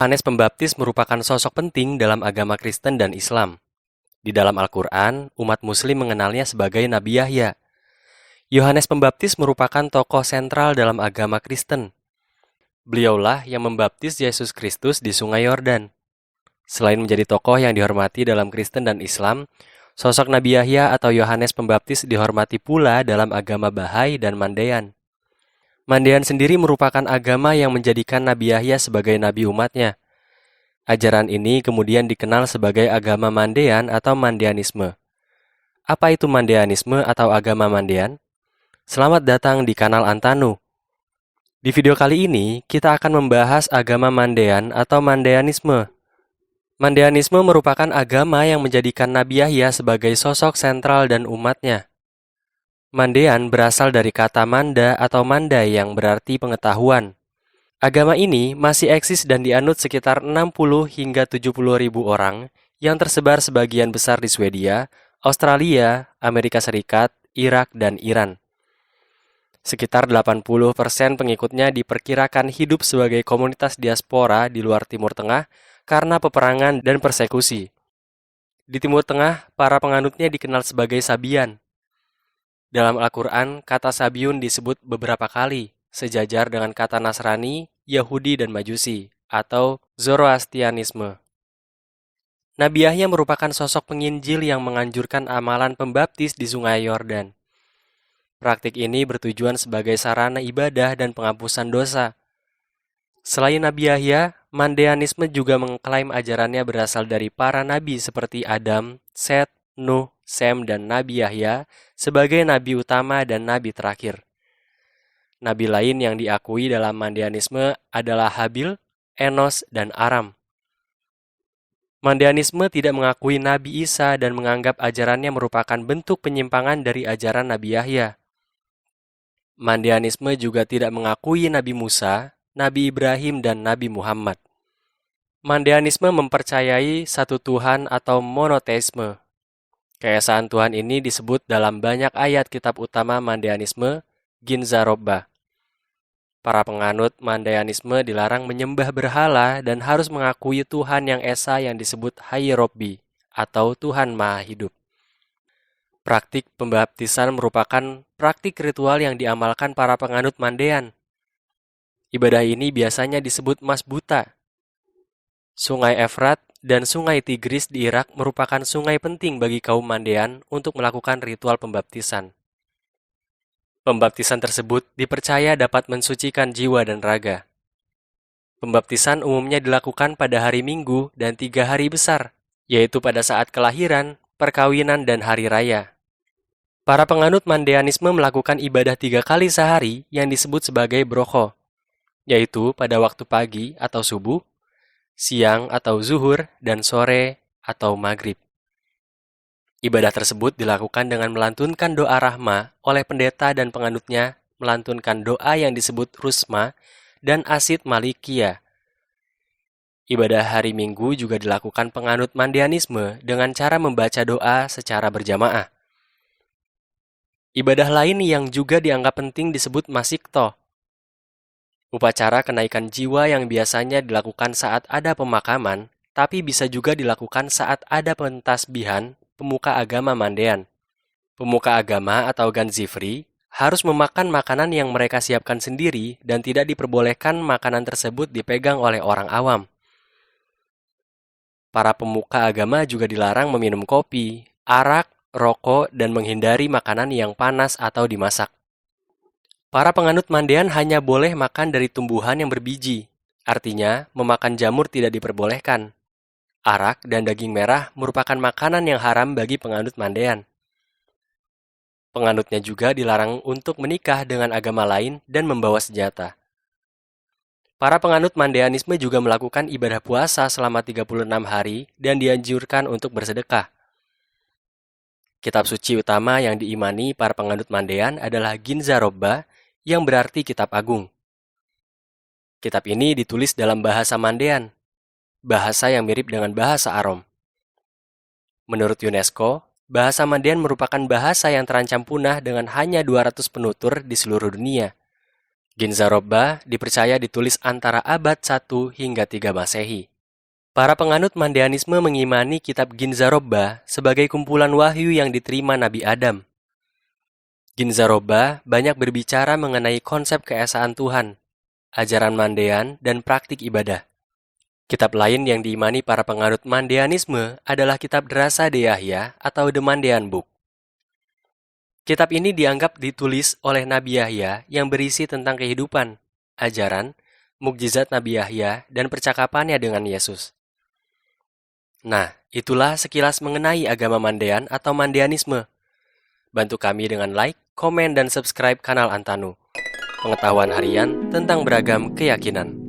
Yohanes Pembaptis merupakan sosok penting dalam agama Kristen dan Islam. Di dalam Al-Quran, umat Muslim mengenalnya sebagai Nabi Yahya. Yohanes Pembaptis merupakan tokoh sentral dalam agama Kristen. Beliaulah yang membaptis Yesus Kristus di Sungai Yordan. Selain menjadi tokoh yang dihormati dalam Kristen dan Islam, sosok Nabi Yahya atau Yohanes Pembaptis dihormati pula dalam agama Bahai dan Mandean. Mandean sendiri merupakan agama yang menjadikan Nabi Yahya sebagai nabi umatnya. Ajaran ini kemudian dikenal sebagai agama Mandean atau Mandeanisme. Apa itu Mandeanisme atau agama Mandean? Selamat datang di kanal Antanu. Di video kali ini, kita akan membahas agama Mandean atau Mandeanisme. Mandeanisme merupakan agama yang menjadikan Nabi Yahya sebagai sosok sentral dan umatnya. Mandean berasal dari kata manda atau mandai yang berarti pengetahuan. Agama ini masih eksis dan dianut sekitar 60 hingga 70 ribu orang yang tersebar sebagian besar di Swedia, Australia, Amerika Serikat, Irak, dan Iran. Sekitar 80% pengikutnya diperkirakan hidup sebagai komunitas diaspora di luar Timur Tengah karena peperangan dan persekusi. Di Timur Tengah, para penganutnya dikenal sebagai Sabian. Dalam Al-Quran, kata Sabiun disebut beberapa kali, sejajar dengan kata Nasrani, Yahudi, dan Majusi, atau Zoroastrianisme. Nabi Yahya merupakan sosok penginjil yang menganjurkan amalan pembaptis di Sungai Yordan. Praktik ini bertujuan sebagai sarana ibadah dan penghapusan dosa. Selain Nabi Yahya, Mandeanisme juga mengklaim ajarannya berasal dari para nabi seperti Adam, Set, Nuh, Sem, dan Nabi Yahya sebagai nabi utama dan nabi terakhir. Nabi lain yang diakui dalam Mandeanisme adalah Habil, Enos, dan Aram. Mandeanisme tidak mengakui Nabi Isa dan menganggap ajarannya merupakan bentuk penyimpangan dari ajaran Nabi Yahya. Mandeanisme juga tidak mengakui Nabi Musa, Nabi Ibrahim, dan Nabi Muhammad. Mandeanisme mempercayai satu Tuhan atau monoteisme. Keesaan Tuhan ini disebut dalam banyak ayat kitab utama Mandeanisme, Ginza Robba. Para penganut Mandeanisme dilarang menyembah berhala dan harus mengakui Tuhan yang esa yang disebut Hayy Robbi atau Tuhan Maha Hidup. Praktik pembaptisan merupakan praktik ritual yang diamalkan para penganut Mandean. Ibadah ini biasanya disebut masbuta. Sungai Efrat dan Sungai Tigris di Irak merupakan sungai penting bagi kaum Mandean untuk melakukan ritual pembaptisan. Pembaptisan tersebut dipercaya dapat mensucikan jiwa dan raga. Pembaptisan umumnya dilakukan pada hari Minggu dan 3 hari besar, yaitu pada saat kelahiran, perkawinan, dan hari raya. Para penganut Mandeanisme melakukan ibadah 3 kali sehari yang disebut sebagai brocho, yaitu pada waktu pagi atau subuh, siang atau zuhur, dan sore atau maghrib. Ibadah tersebut dilakukan dengan melantunkan doa rahma oleh pendeta dan penganutnya melantunkan doa yang disebut rusma dan asid malikiyah. Ibadah hari Minggu juga dilakukan penganut Mandeanisme dengan cara membaca doa secara berjamaah. Ibadah lain yang juga dianggap penting disebut masikto. Upacara kenaikan jiwa yang biasanya dilakukan saat ada pemakaman, tapi bisa juga dilakukan saat ada pentasbihan pemuka agama Mandean. Pemuka agama atau Ganzifri harus memakan makanan yang mereka siapkan sendiri dan tidak diperbolehkan makanan tersebut dipegang oleh orang awam. Para pemuka agama juga dilarang meminum kopi, arak, rokok, dan menghindari makanan yang panas atau dimasak. Para penganut Mandean hanya boleh makan dari tumbuhan yang berbiji, artinya memakan jamur tidak diperbolehkan. Arak dan daging merah merupakan makanan yang haram bagi penganut Mandean. Penganutnya juga dilarang untuk menikah dengan agama lain dan membawa senjata. Para penganut Mandeanisme juga melakukan ibadah puasa selama 36 hari dan dianjurkan untuk bersedekah. Kitab suci utama yang diimani para penganut Mandean adalah Ginza Robba yang berarti Kitab Agung. Kitab ini ditulis dalam bahasa Mandean, bahasa yang mirip dengan bahasa Arom. Menurut UNESCO, bahasa Mandean merupakan bahasa yang terancam punah dengan hanya 200 penutur di seluruh dunia. Ginza-Robba dipercaya ditulis antara abad 1 hingga 3 Masehi. Para penganut Mandeanisme mengimani kitab Ginza-Robba sebagai kumpulan wahyu yang diterima Nabi Adam. Ginza-Robba banyak berbicara mengenai konsep keesaan Tuhan, ajaran Mandean, dan praktik ibadah. Kitab lain yang diimani para penganut Mandeanisme adalah kitab Drasa de Yahya atau The Mandean Book. Kitab ini dianggap ditulis oleh Nabi Yahya yang berisi tentang kehidupan, ajaran, mukjizat Nabi Yahya, dan percakapannya dengan Yesus. Nah, itulah sekilas mengenai agama Mandean atau Mandeanisme. Bantu kami dengan like, komen, dan subscribe kanal Antanu. Pengetahuan harian tentang beragam keyakinan.